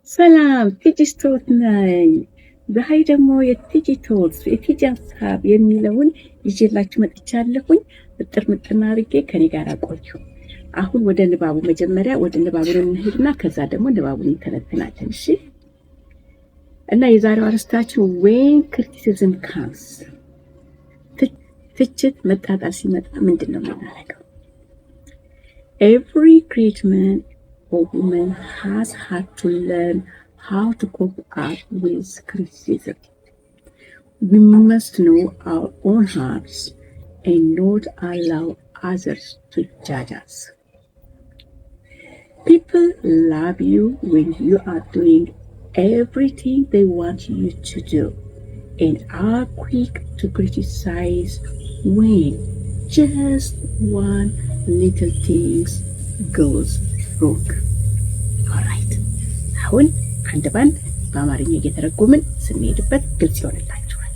ሰላም ቲጂስቶት ነኝ። ዛሬ ደግሞ የቲጂቶት የቲጂ ሀሳብ የሚለውን ይዤላችሁ መጥቻለሁኝ። ምጥን አድርጌ ከኔ ጋር ቆዩ። አሁን ወደ ንባቡ መጀመሪያ ወደ ንባቡ እንሄድና ከዛ ደግሞ ንባቡን እንተነትናለን። እሺ። እና የዛሬው አርዕስታችን ዌን ክሪቲሲዝም ካምስ፣ ትችት መጣጣል ሲመጣ ምንድን ነው የምናደርገው? Every great man or woman has had to learn how to cope up with criticism. We must know our own hearts and not allow others to judge us. People love you when you are doing everything they want you to do and are quick to criticize when just one little things goes wrong. Alright. አሁን አንድ ባንድ በአማርኛ እየተረጎምን ስንሄድበት ግልጽ ይሆንላችኋል።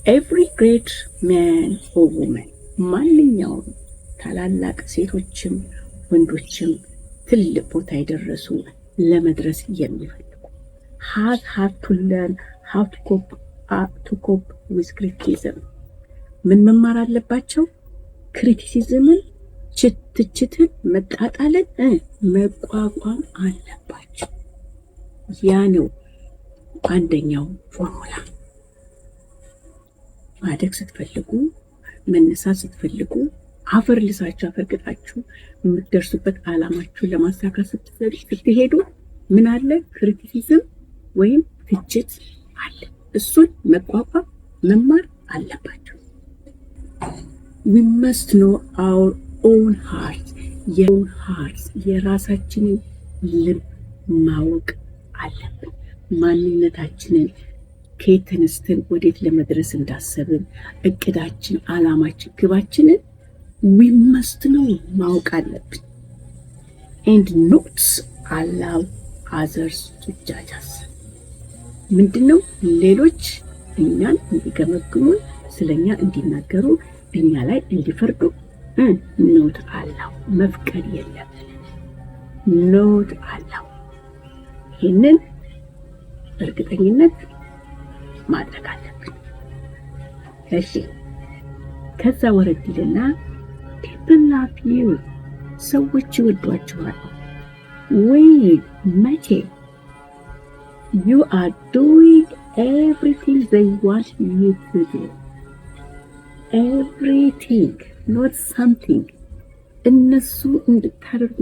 Every great man or woman, ማንኛውም ታላላቅ ሴቶችም ወንዶችም ትልቅ ቦታ የደረሱ ለመድረስ የሚፈልጉ has had to learn how to cope with criticism. ምን መማር አለባቸው? ክሪቲሲዝምን፣ ትችትን፣ መጣጣልን መቋቋም አለባቸው። ያ ነው አንደኛው ፎርሙላ። ማደግ ስትፈልጉ፣ መነሳት ስትፈልጉ፣ አፈር ልሳችሁ አፈርግጣችሁ የምትደርሱበት ዓላማችሁን ለማሳካት ስትሄዱ ምን አለ? ክሪቲሲዝም ወይም ትችት አለ። እሱን መቋቋም መማር አለባቸው። We must know our own heart. የown heart የራሳችንን ልብ ማወቅ አለብን። ማንነታችንን ከየት ተነስተን ወዴት ለመድረስ እንዳሰብን እቅዳችን፣ ዓላማችን፣ ግባችንን we must know ማወቅ አለብን. And not allow others to judge us. ምንድነው? ሌሎች እኛን እንዲገመግሙን፣ ስለኛ እንዲናገሩ፣ እኛ ላይ እንዲፈርዱ ኖት አላው መፍቀድ የለብን። ኖት አላው ይህንን በእርግጠኝነት ማድረግ አለብን። እሺ፣ ከዛ ወረድ ይልና people love you፣ ሰዎች ይወዷችኋል። when መቼ you are doing everything they want you to do. Everything, not something. እነሱ እንድታደርጉ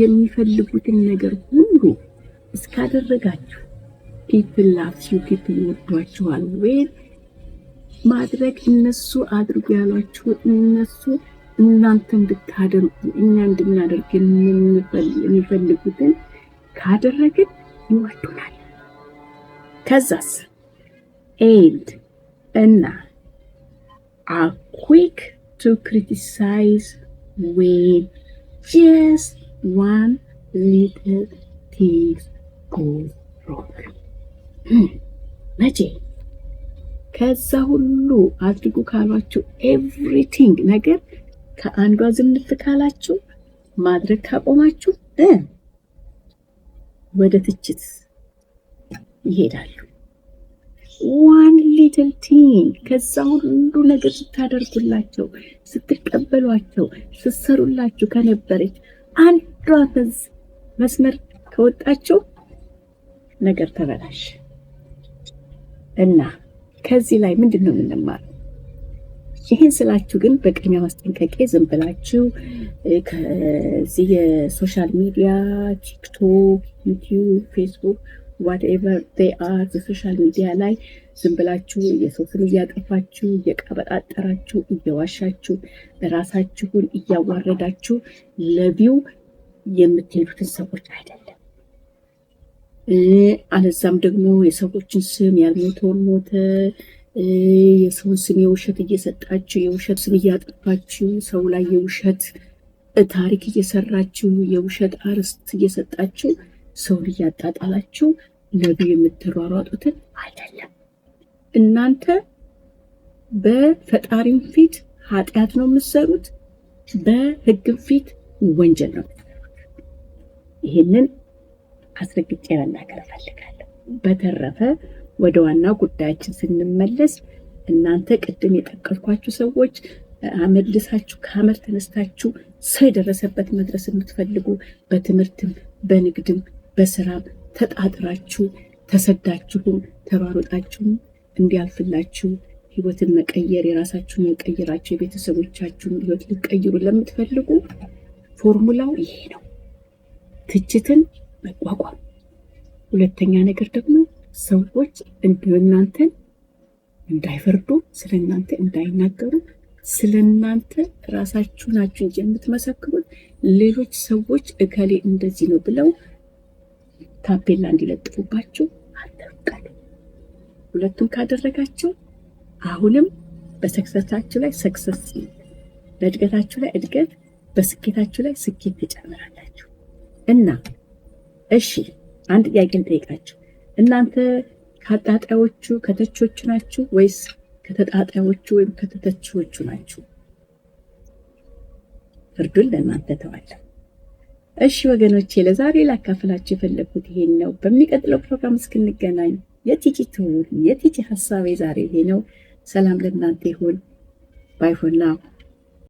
የሚፈልጉትን ነገር ሁሉ እስካደረጋችሁ people love you፣ people ይወዷችኋል። ወይ ማድረግ እነሱ አድርጉ ያሏችሁ እነሱ እናንተ እንድታደርጉ እኛ እንድናደርግ የሚፈልጉትን ካደረግን ይወዱናል። ከዛስ and እና are quick to criticize when just one little thing goes wrong. መቼ? ከዛ ሁሉ አድርጉ ካሏችሁ everything ነገር ከአንዷ ዝንፍ ካላችሁ ማድረግ ካቆማችሁ ወደ ትችት ይሄዳሉ። one little thing ከዛ ሁሉ ነገር ስታደርጉላቸው፣ ስትቀበሏቸው፣ ስትሰሩላችሁ ከነበረች አንዷ መስመር ከወጣችሁ ነገር ተበላሽ እና ከዚህ ላይ ምንድን ነው የምንማረው? ይህን ስላችሁ ግን በቅድሚያ ማስጠንቀቂያ ዝም ብላችሁ ከዚህ የሶሻል ሚዲያ ቲክቶክ፣ ዩቲዩብ፣ ፌስቡክ whatever they are በሶሻል ሚዲያ ላይ ዝም ብላችሁ የሰው ስም እያጠፋችሁ እየቀበጣጠራችሁ እየዋሻችሁ ራሳችሁን እያዋረዳችሁ ለቪው የምትሄዱትን ሰዎች አይደለም። አለዛም ደግሞ የሰዎችን ስም ያልሞተውን ሞተ፣ የሰውን ስም የውሸት እየሰጣችሁ የውሸት ስም እያጠፋችሁ ሰው ላይ የውሸት ታሪክ እየሰራችሁ የውሸት አርስት እየሰጣችሁ ሰውን እያጣጣላችሁ ለዱ የምትሯሯጡትን አይደለም። እናንተ በፈጣሪም ፊት ኃጢአት ነው የምትሰሩት፣ በሕግም ፊት ወንጀል ነው። ይሄንን አስረግጬ መናገር እፈልጋለሁ። በተረፈ ወደ ዋና ጉዳያችን ስንመለስ እናንተ ቅድም የጠቀልኳችሁ ሰዎች አመልሳችሁ ከአመር ተነስታችሁ ሰው የደረሰበት መድረስ የምትፈልጉ በትምህርትም በንግድም በስራም ተጣጥራችሁ ተሰዳችሁም ተሯሩጣችሁም እንዲያልፍላችሁ ህይወትን መቀየር የራሳችሁን መቀየራችሁ የቤተሰቦቻችሁን ህይወት ሊቀይሩ ለምትፈልጉ ፎርሙላው ይሄ ነው። ትችትን መቋቋም። ሁለተኛ ነገር ደግሞ ሰዎች እናንተን እንዳይፈርዱ፣ ስለ እናንተ እንዳይናገሩ፣ ስለ እናንተ ራሳችሁ ናችሁ እንጂ የምትመሰክሩት ሌሎች ሰዎች እከሌ እንደዚህ ነው ብለው ታፔላ እንዲለጥፉባችሁ አትፍቀዱ። ሁለቱም ካደረጋችሁ አሁንም በሰክሰሳችሁ ላይ ሰክሰስ፣ በእድገታችሁ ላይ እድገት፣ በስኬታችሁ ላይ ስኬት ትጨምራላችሁ። እና እሺ አንድ ጥያቄ ልጠይቃችሁ። እናንተ ከአጣጣዮቹ ከተቾቹ ናችሁ ወይስ ከተጣጣዮቹ ወይም ከተተቾቹ ናችሁ? ፍርዱን ለእናንተ ተዋለሁ። እሺ ወገኖቼ፣ ለዛሬ ላካፍላችሁ የፈለግኩት ይሄን ነው። በሚቀጥለው ፕሮግራም እስክንገናኝ የቲጂ ትሁን የቲጂ ሀሳቤ ዛሬ ይሄ ነው። ሰላም ለእናንተ ይሁን። ባይ ፎር ናው።